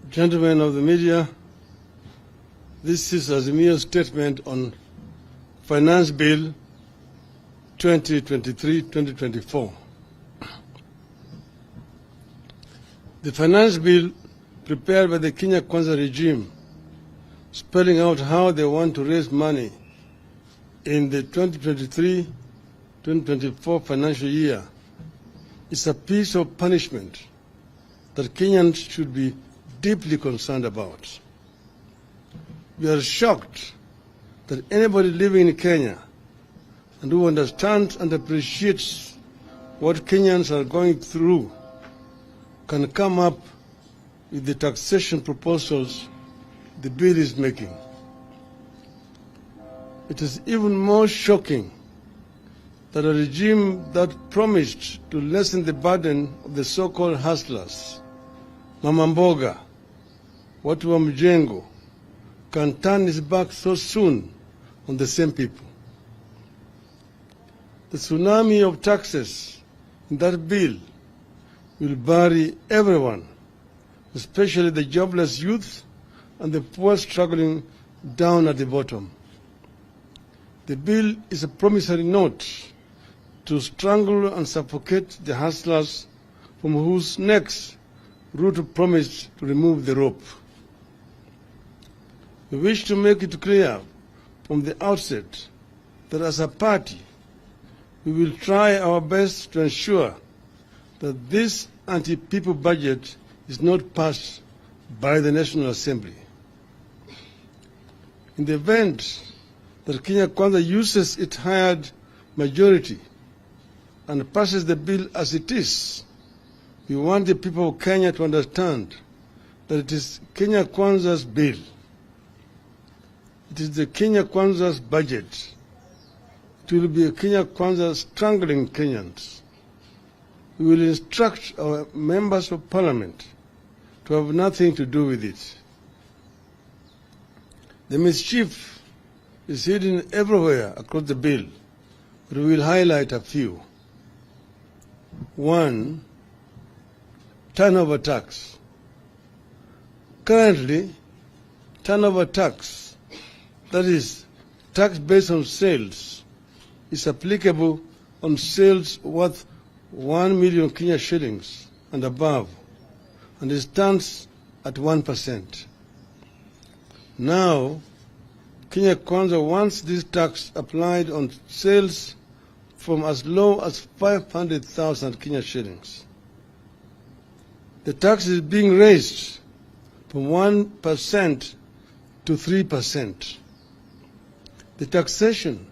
Gentlemen of the media, this is Azimio's statement on Finance Bill 2023-2024. The Finance Bill prepared by the Kenya Kwanza regime, spelling out how they want to raise money in the 2023-2024 financial year, is a piece of punishment that Kenyans should be deeply concerned about. We are shocked that anybody living in Kenya and who understands and appreciates what Kenyans are going through can come up with the taxation proposals the bill is making. It is even more shocking that a regime that promised to lessen the burden of the so-called hustlers, Mama Mboga, watu wa mjengo, can turn its back so soon on the same people. The tsunami of taxes in that bill will bury everyone, especially the jobless youth and the poor struggling down at the bottom. The bill is a promissory note to strangle and suffocate the hustlers from whose necks Ruto promised to remove the rope. We wish to make it clear from the outset that as a party, we will try our best to ensure that this anti-people budget is not passed by the National Assembly. In the event that Kenya Kwanza uses its hired majority and passes the bill as it is, we want the people of Kenya to understand that it is Kenya Kwanza's bill. It is the Kenya Kwanza's budget. It will be a Kenya Kwanza strangling Kenyans. We will instruct our members of parliament to have nothing to do with it. The mischief is hidden everywhere across the bill, but we will highlight a few. 1. Turnover tax. Currently, turnover tax, that is, tax based on sales, is applicable on sales worth 1 million Kenya shillings and above, and it stands at 1%. Now, Kenya Kwanza wants this tax applied on sales from as low as 500,000 Kenya shillings. The tax is being raised from 1% to 3%. The taxation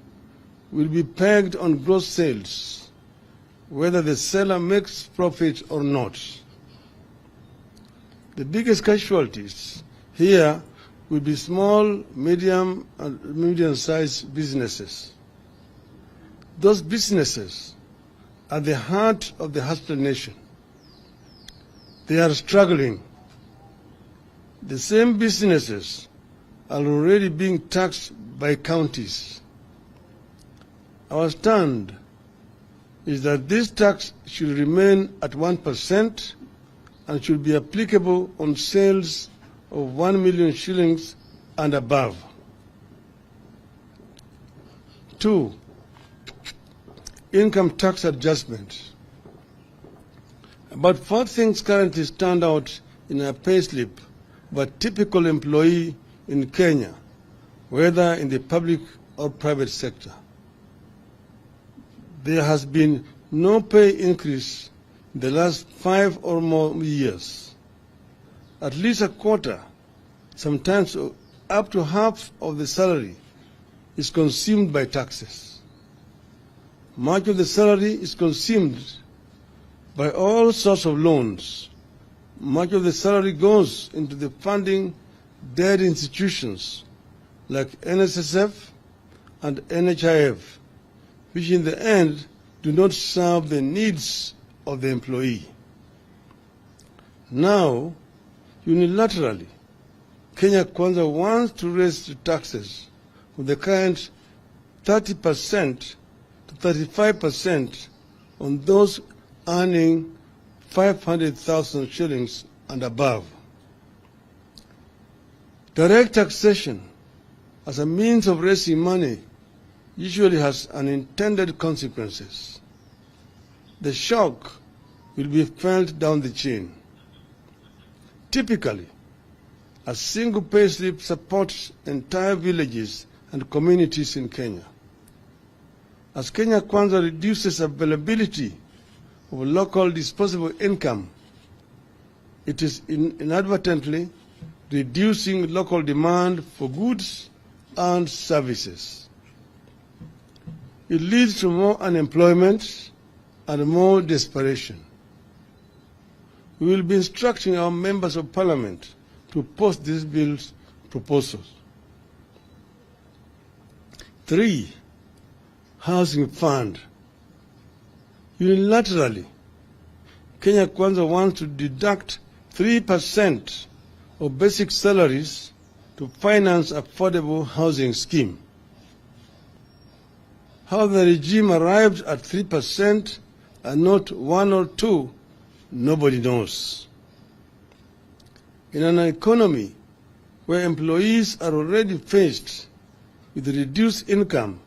will be pegged on gross sales, whether the seller makes profit or not. The biggest casualties here will be small, medium, and medium-sized businesses. Those businesses are the heart of the hustler nation. They are struggling. The same businesses are already being taxed by counties. Our stand is that this tax should remain at 1% and should be applicable on sales of 1 million shillings and above. 2. Income tax adjustment. About 4 things currently stand out in a payslip of a typical employee in Kenya, whether in the public or private sector. There has been no pay increase in the last 5 or more years. At least a quarter, sometimes up to half of the salary, is consumed by taxes. Much of the salary is consumed by all sorts of loans. Much of the salary goes into the funding dead institutions like NSSF and NHIF, which in the end do not serve the needs of the employee. Now, unilaterally, Kenya Kwanza wants to raise the taxes from the current 30% to 35% on those earning 500,000 shillings and above. Direct taxation as a means of raising money usually has unintended consequences. The shock will be felt down the chain. Typically, a single payslip supports entire villages and communities in Kenya. As Kenya Kwanza reduces availability of local disposable income, it is inadvertently reducing local demand for goods and services. It leads to more unemployment and more desperation. We will be instructing our members of parliament to post this bill's proposals. 3, housing fund. Unilaterally, Kenya Kwanza wants to deduct 3% of basic salaries to finance affordable housing scheme. How the regime arrived at 3% and not 1 or 2, nobody knows. In an economy where employees are already faced with reduced income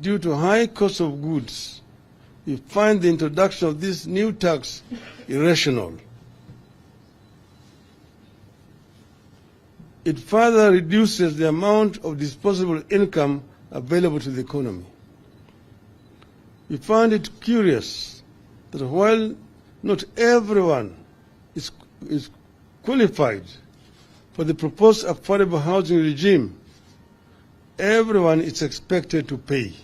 due to high cost of goods, we find the introduction of this new tax irrational. It further reduces the amount of disposable income available to the economy. We find it curious that while not everyone is qualified for the proposed affordable housing regime, everyone is expected to pay.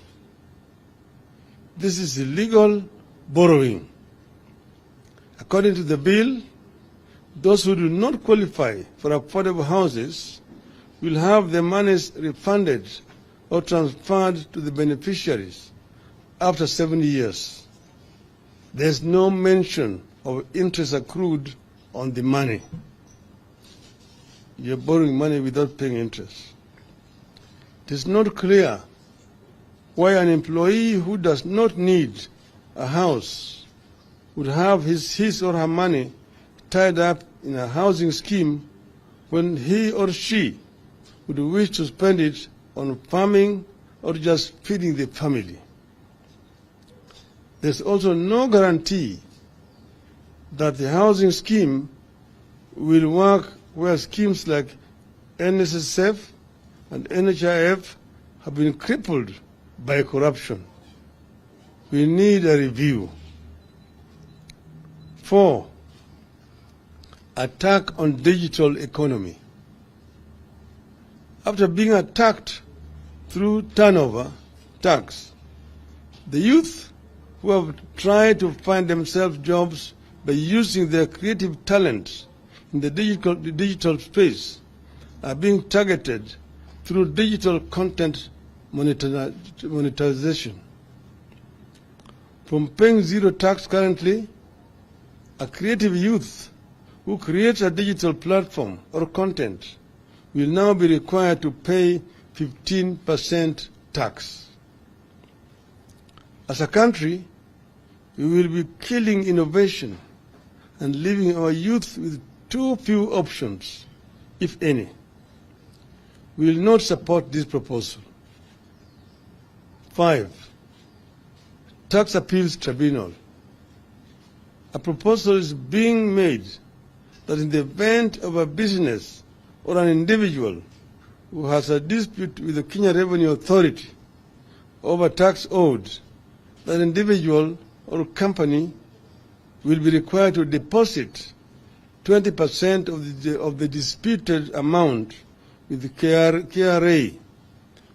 This is illegal borrowing. According to the bill, those who do not qualify for affordable houses will have their monies refunded or transferred to the beneficiaries after 7 years. There is no mention of interest accrued on the money. You are borrowing money without paying interest. It is not clear why an employee who does not need a house would have his or her money tied up in a housing scheme when he or she would wish to spend it on farming or just feeding the family. There's also no guarantee that the housing scheme will work where schemes like NSSF and NHIF have been crippled by corruption. We need a review. 4, attack on digital economy. After being attacked through turnover tax, the youth who have tried to find themselves jobs by using their creative talents in the digital space are being targeted through digital content monetization. From paying zero tax currently, a creative youth who creates a digital platform or content will now be required to pay 15% tax. As a country, we will be killing innovation and leaving our youth with too few options, if any. We will not support this proposal. 5, tax appeals tribunal. A proposal is being made that in the event of a business or an individual who has a dispute with the Kenya Revenue Authority over tax owed, that individual or company will be required to deposit 20% of the disputed amount with the KRA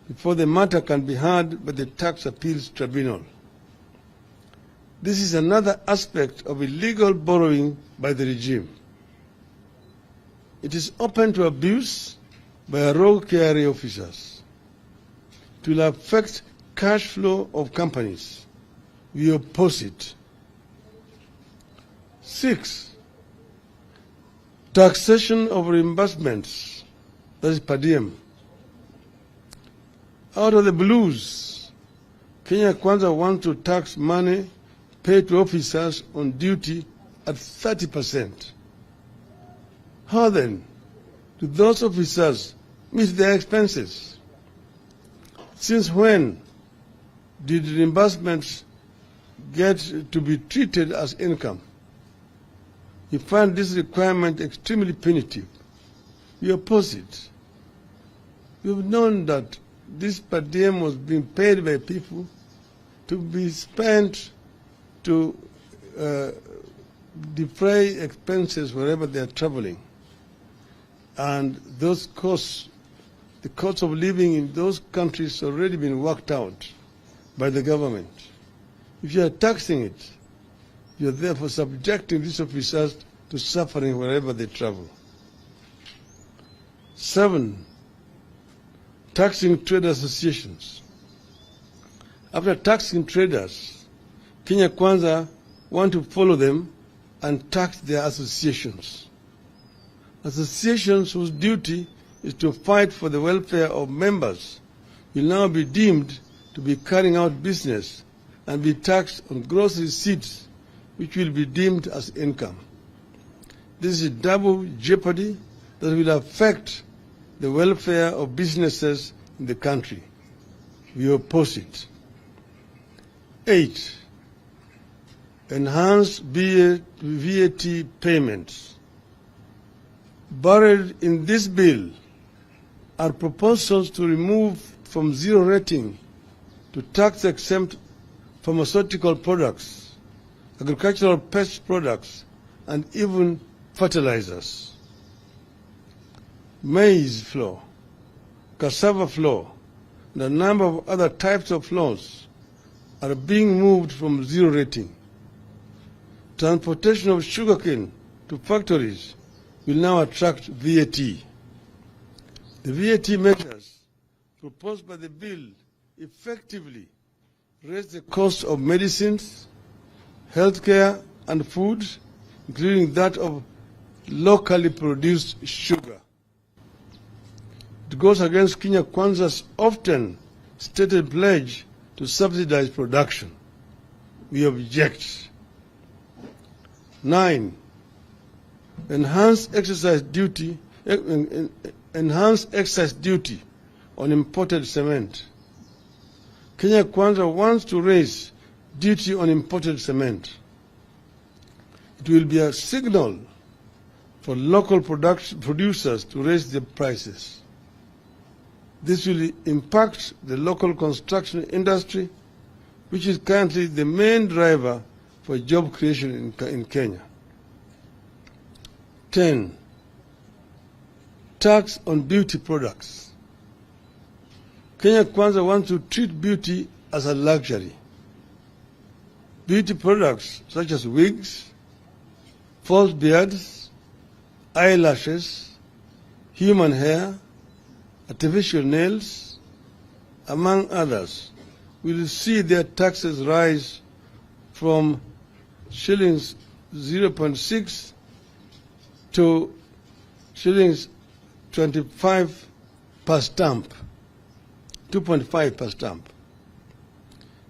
before the matter can be heard by the Tax Appeals Tribunal. This is another aspect of illegal borrowing by the regime. It is open to abuse by rogue KRA officers. It will affect cash flow of companies. We oppose it. 6, taxation of reimbursements, that is per diem. Out of the blues, Kenya Kwanza wants to tax money paid to officers on duty at 30%. How then Do those officers meet their expenses? Since when did reimbursements get to be treated as income? We find this requirement extremely punitive. We oppose it. We've known that this per diem was being paid by people to be spent to defray expenses wherever they are traveling. And those costs, the cost of living in those countries already been worked out by the government. If you are taxing it, you are therefore subjecting these officers to suffering wherever they travel. 7, taxing trade associations. After taxing traders, Kenya Kwanza want to follow them and tax their associations. Associations whose duty is to fight for the welfare of members will now be deemed to be carrying out business and be taxed on gross receipts, which will be deemed as income. This is double jeopardy that will affect the welfare of businesses in the country. We oppose it. 8, enhanced VAT payments. Buried in this bill are proposals to remove from zero rating to tax-exempt pharmaceutical products, agricultural pest products, and even fertilizers. Maize flour, cassava flour, and a number of other types of flours are being moved from zero rating. Transportation of sugarcane to factories will now attract VAT. The VAT measures proposed by the bill effectively raise the cost of medicines, healthcare, and food, including that of locally produced sugar. It goes against Kenya Kwanza's often stated pledge to subsidize production. We object. 9, enhanced excise duty on imported cement. Kenya Kwanza wants to raise duty on imported cement. It will be a signal for local producers to raise their prices. This will impact the local construction industry, which is currently the main driver for job creation in Kenya. 10, tax on beauty products. Kenya Kwanza wants to treat beauty as a luxury. Beauty products such as wigs, false beards, eyelashes, human hair, artificial nails, among others, will see their taxes rise from shillings 0.6 to shillings 25 per stamp, 2.5 per stamp.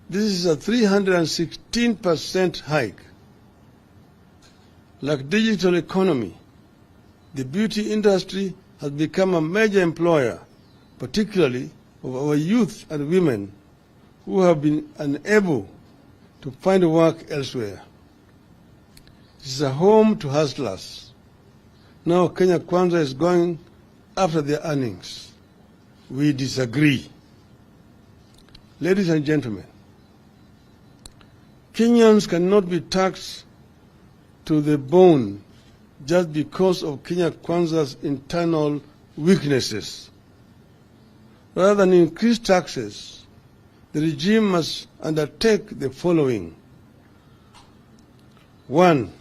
This is a 316% hike. Like digital economy, the beauty industry has become a major employer, particularly of our youth and women who have been unable to find work elsewhere. This is a home to hustlers. Now Kenya Kwanza is going after their earnings. We disagree. Ladies and gentlemen, Kenyans cannot be taxed to the bone just because of Kenya Kwanza's internal weaknesses. Rather than increase taxes, the regime must undertake the following. 1,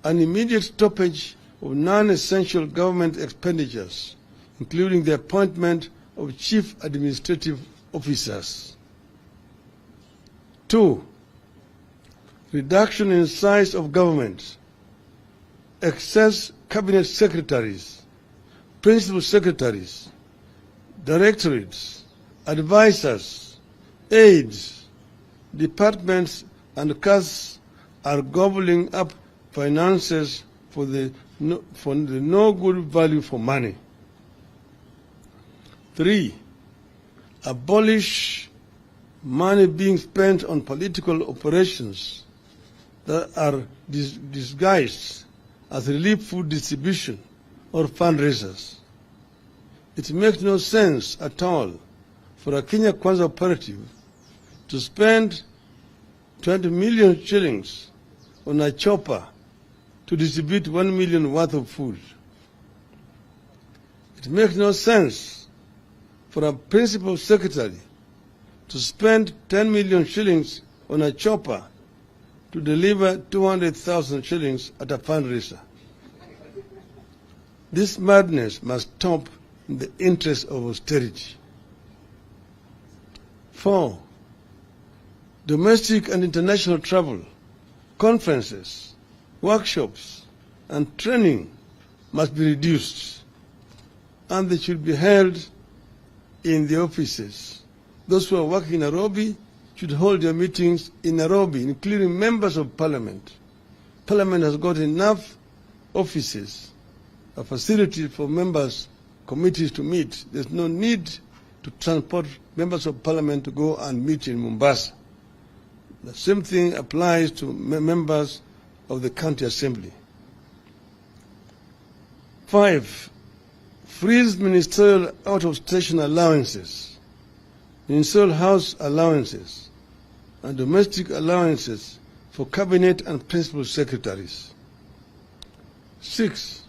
an immediate stoppage of non-essential government expenditures, including the appointment of chief administrative officers. 2, reduction in size of government, excess cabinet secretaries, principal secretaries, directorates, advisors, aides, departments, and castes are gobbling up finances for the no good value for money. 3, abolish money being spent on political operations that are disguised as relief food distribution or fundraisers. It makes no sense at all for a Kenya Kwanza operative to spend 20 million shillings on a chopper to distribute 1 million worth of food. It makes no sense for a principal secretary to spend 10 million shillings on a chopper to deliver 200,000 shillings at a fundraiser. This madness must stop in the interest of austerity. 4, domestic and international travel, conferences, workshops, and training must be reduced, and they should be held in the offices. Those who are working in Nairobi should hold their meetings in Nairobi, including members of parliament. Parliament has got enough offices, a facility for members, committees to meet. There's no need to transport members of parliament to go and meet in Mombasa. The same thing applies to members of the county assembly. 5, freeze ministerial out-of-station allowances, ministerial house allowances, and domestic allowances for cabinet and principal secretaries. 6,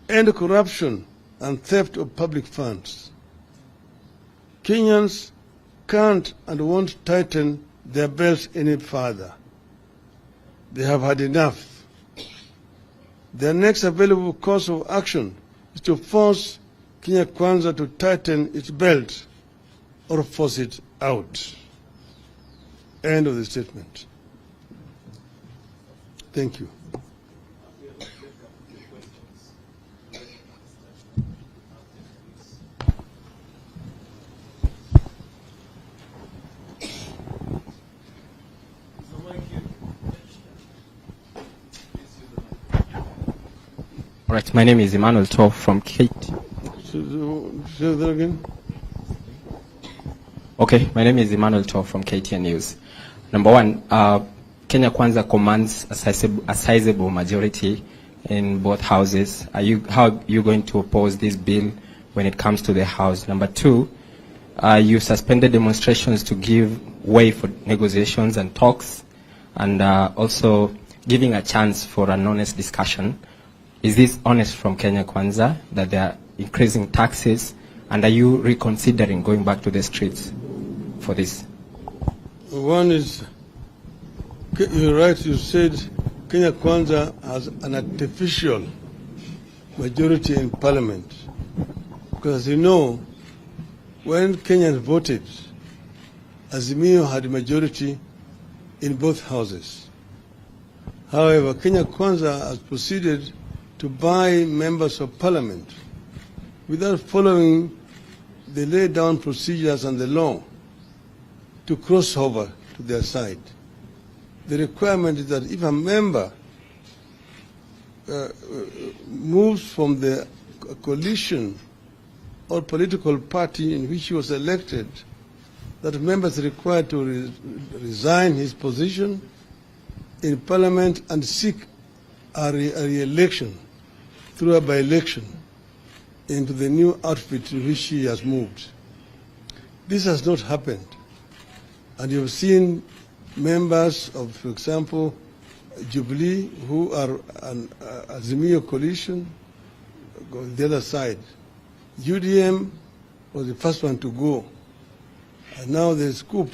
end corruption and theft of public funds. Kenyans can't and won't tighten their belts any further. They have had enough. Their next available course of action is to force Kenya Kwanza to tighten its belt or force it out. End of the statement. Thank you. All right, my name is Emmanuel Toff from Kate. Say that again. Okay, my name is Emmanuel Toff from KTN News. Number one, Kenya Kwanza commands a sizable majority in both houses. How are you going to oppose this bill when it comes to the House? Number two, you suspended demonstrations to give way for negotiations and talks, and also giving a chance for an honest discussion. Is this honest from Kenya Kwanza that they are increasing taxes, and are you reconsidering going back to the streets for this? One is, you're right, you said Kenya Kwanza has an artificial majority in parliament. Because as you know, when Kenyans voted, Azimio had a majority in both houses. However, Kenya Kwanza has proceeded to buy members of parliament without following the laid down procedures and the law to cross over to their side. The requirement is that if a member moves from the coalition or political party in which he was elected, that member is required to resign his position in parliament and seek a re-election through a by-election into the new outfit in which he has moved. This has not happened. And you've seen members of, for example, Jubilee, who are an Azimio coalition, go on the other side. UDM was the first one to go. And now there's Scoop,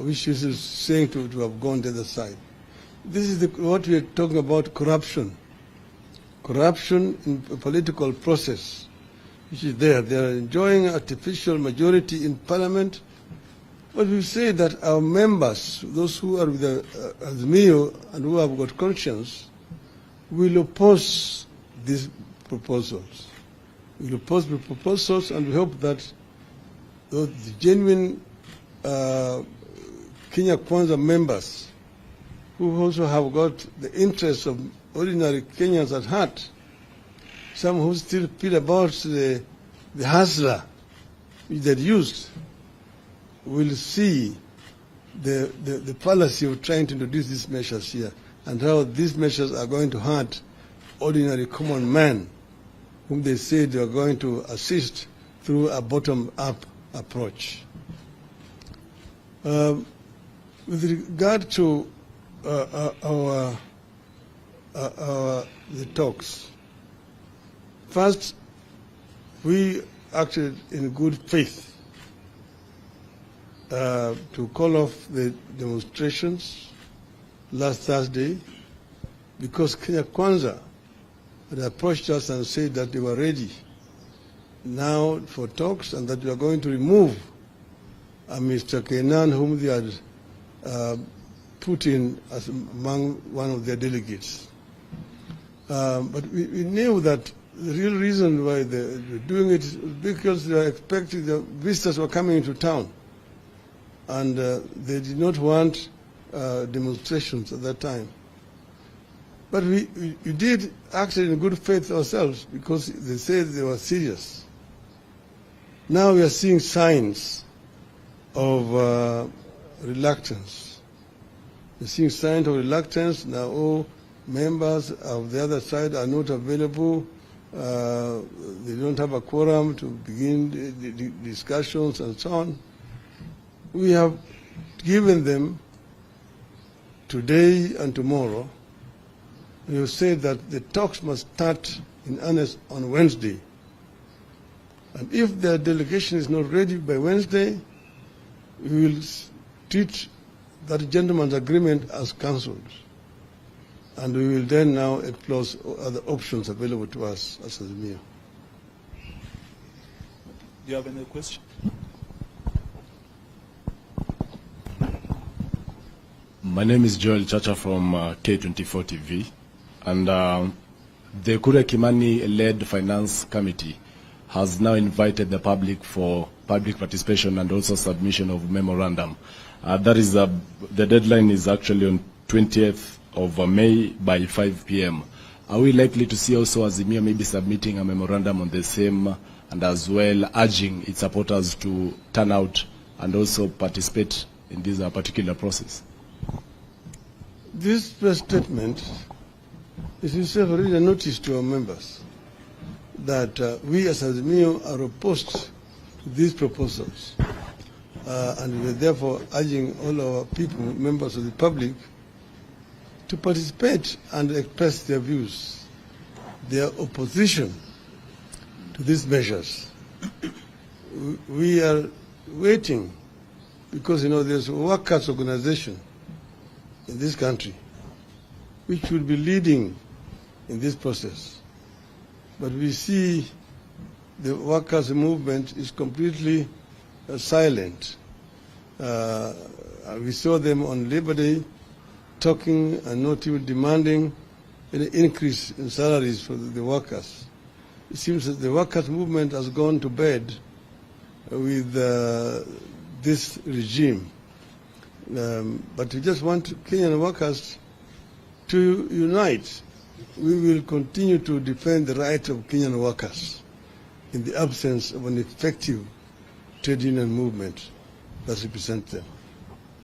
which is saying to have gone the other side. This is what we are talking about, corruption. Corruption in the political process, which is there. They are enjoying artificial majority in parliament. But we say that our members, those who are with the Azimio and who have got conscience, will oppose these proposals. We will oppose the proposals, and we hope that the genuine Kenya Kwanza members who also have got the interests of ordinary Kenyans at heart, some who still feel about the hustler which they used, will see the fallacy of trying to introduce these measures here and how these measures are going to hurt ordinary common man whom they say they are going to assist through a bottom-up approach. With regard to the talks, first, we acted in good faith to call off the demonstrations last Thursday because Kenya Kwanza had approached us and said that they were ready now for talks and that we are going to remove Mr. Kenan, whom they had put in as among one of their delegates. But we knew that the real reason why they're doing it is because they are expecting the visitors were coming into town. And they did not want demonstrations at that time. But we did act in good faith ourselves because they said they were serious. Now we are seeing signs of reluctance. We're seeing signs of reluctance. Now all members of the other side are not available. They don't have a quorum to begin the discussions and so on. We have given them today and tomorrow. We have said that the talks must start in earnest on Wednesday. And if the delegation is not ready by Wednesday, we will treat that gentleman's agreement as cancelled. And we will then now explore other options available to us as Azimio. Do you have any question? My name is Joel Chacha from K24 TV, and the Kure Kimani-led Finance Committee has now invited the public for public participation and also submission of memorandum. That is the deadline is actually on 20th of May by 5 p.m. Are we likely to see also Azimio maybe submitting a memorandum on the same and as well urging its supporters to turn out and also participate in this particular process? This press statement is itself already a notice to our members that we as Azimio are opposed to these proposals. And we are therefore urging all our people, members of the public, to participate and express their views, their opposition to these measures. We are waiting because, there's a workers' organization in this country which will be leading in this process. But we see the workers' movement is completely silent. We saw them on Labor Day talking and not even demanding an increase in salaries for the workers. It seems that the workers' movement has gone to bed with this regime. But we just want Kenyan workers to unite. We will continue to defend the right of Kenyan workers in the absence of an effective trade union movement that represents them.